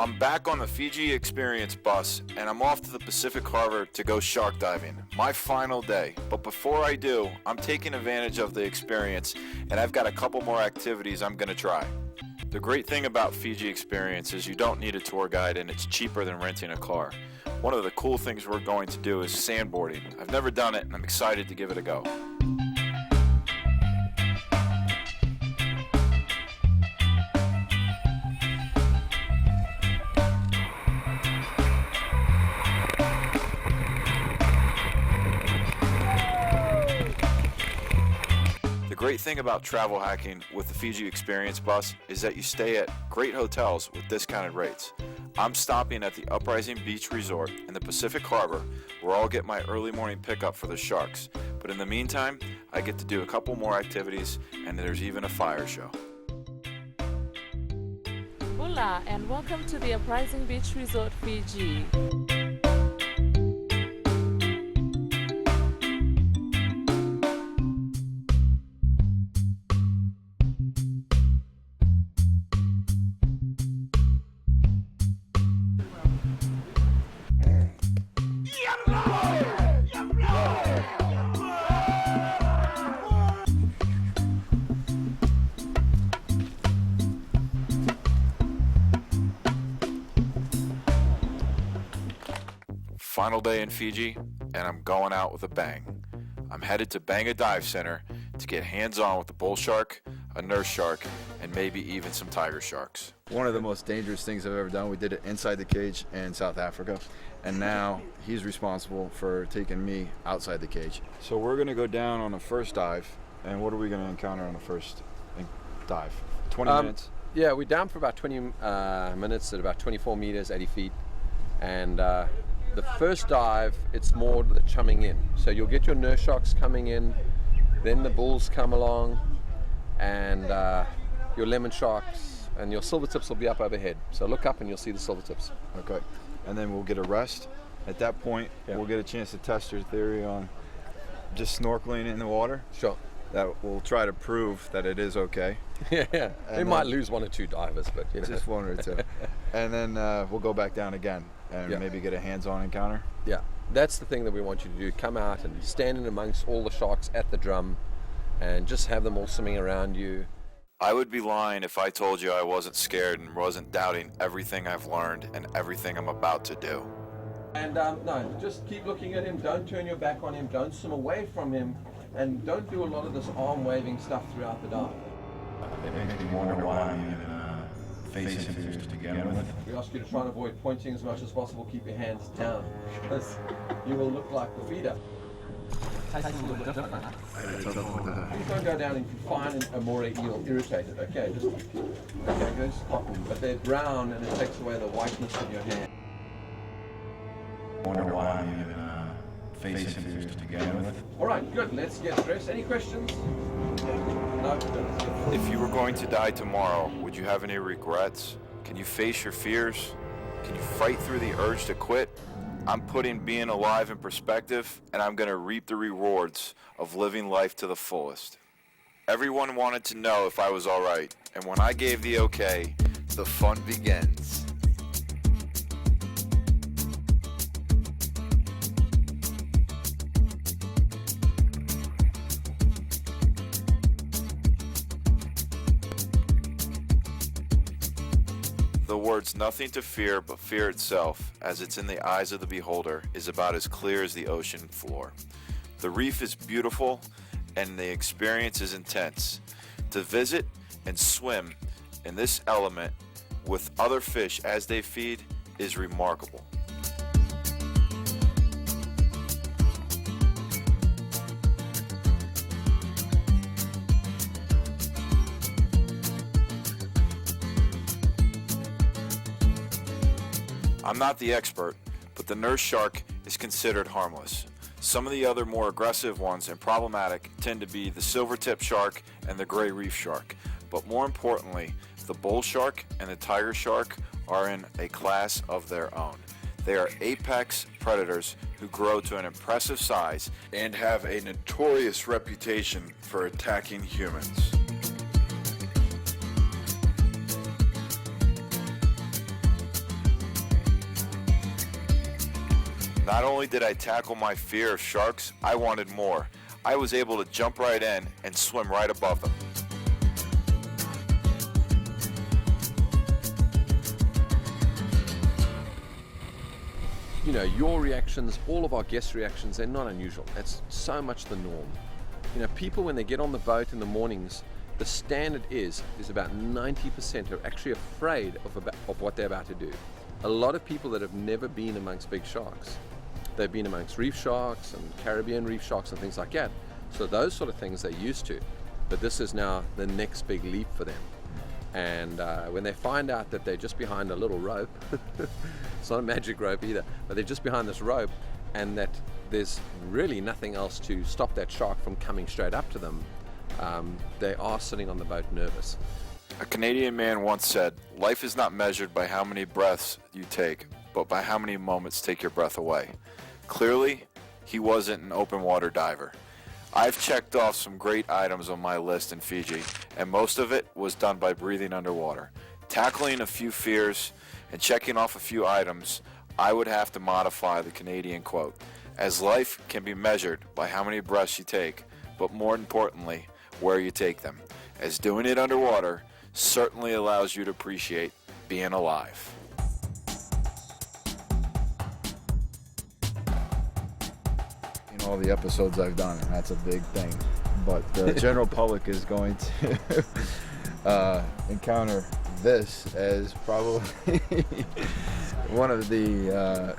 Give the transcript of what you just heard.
I'm back on the Fiji Experience bus, and I'm off to the Pacific Harbor to go shark diving. My final day. But before I do, I'm taking advantage of the experience, and I've got a couple more activities I'm going to try. The great thing about Fiji Experience is you don't need a tour guide, and it's cheaper than renting a car. One of the cool things we're going to do is sandboarding. I've never done it, and I'm excited to give it a go. The great thing about travel hacking with the Fiji Experience bus is that you stay at great hotels with discounted rates. I'm stopping at the Uprising Beach Resort in the Pacific Harbor, where I'll get my early morning pickup for the sharks. But in the meantime, I get to do a couple more activities, and there's even a fire show. Hola, and welcome to the Uprising Beach Resort, Fiji. Final day in Fiji, and I'm going out with a bang. I'm headed to Banga Dive Center to get hands-on with the bull shark, a nurse shark, and maybe even some tiger sharks. One of the most dangerous things I've ever done. We did it inside the cage in South Africa, and now he's responsible for taking me outside the cage. So we're gonna go down on the first dive, and what are we gonna encounter on the first dive? 20 minutes? Yeah, we're down for about 20 minutes at about 24 meters, 80 feet, and the first dive, it's more the chumming in. So you'll get your nurse sharks coming in, then the bulls come along, and your lemon sharks, and your silver tips will be up overhead. So look up and you'll see the silver tips. Okay, and then we'll get a rest. At that point, we'll get a chance to test your theory on just snorkeling in the water. Sure. That will try to prove that it is okay. Yeah. We might lose one or two divers, but you know. Just one or two. And then we'll go back down again and maybe get a hands-on encounter. Yeah, that's the thing that we want you to do. Come out and stand in amongst all the sharks at the drum and just have them all swimming around you. I would be lying if I told you I wasn't scared and wasn't doubting everything I've learned and everything I'm about to do. And no, just keep looking at him. Don't turn your back on him. Don't swim away from him. And don't do a lot of this arm waving stuff throughout the dive. It makes me wonder why I'm even facing fish to begin with. We ask you to try and avoid pointing as much as possible. Keep your hands down, because you will look like the feeder. Please don't go down and find a moray eel irritated. Okay, just go spot them. But they're brown and it takes away the whiteness of your hand. I wonder why I'm even facing fish to begin with. All right, good. Let's get dressed. Any questions? No. If you were going to die tomorrow, would you have any regrets? Can you face your fears? Can you fight through the urge to quit? I'm putting being alive in perspective, and I'm going to reap the rewards of living life to the fullest. Everyone wanted to know if I was all right, and when I gave the okay, the fun begins. The words "nothing to fear but fear itself, as it's in the eyes of the beholder," is about as clear as the ocean floor. The reef is beautiful and the experience is intense. To visit and swim in this element with other fish as they feed is remarkable. I'm not the expert, but the nurse shark is considered harmless. Some of the other more aggressive ones and problematic tend to be the silver-tip shark and the gray reef shark. But more importantly, the bull shark and the tiger shark are in a class of their own. They are apex predators who grow to an impressive size and have a notorious reputation for attacking humans. Not only did I tackle my fear of sharks, I wanted more. I was able to jump right in and swim right above them. You know, your reactions, all of our guests' reactions, they're not unusual. That's so much the norm. You know, people when they get on the boat in the mornings, the standard is about 90% are actually afraid of what they're about to do. A lot of people that have never been amongst big sharks, they've been amongst reef sharks and Caribbean reef sharks and things like that. So those sort of things they're used to. But this is now the next big leap for them. And when they find out that they're just behind a little rope, it's not a magic rope either, but they're just behind this rope and that there's really nothing else to stop that shark from coming straight up to them, they are sitting on the boat nervous. A Canadian man once said, "Life is not measured by how many breaths you take, but by how many moments take your breath away." Clearly, he wasn't an open water diver. I've checked off some great items on my list in Fiji, and most of it was done by breathing underwater. Tackling a few fears and checking off a few items, I would have to modify the Canadian quote, as life can be measured by how many breaths you take, but more importantly, where you take them, as doing it underwater certainly allows you to appreciate being alive. In all the episodes I've done, and that's a big thing. But the general public is going to encounter this as probably one of the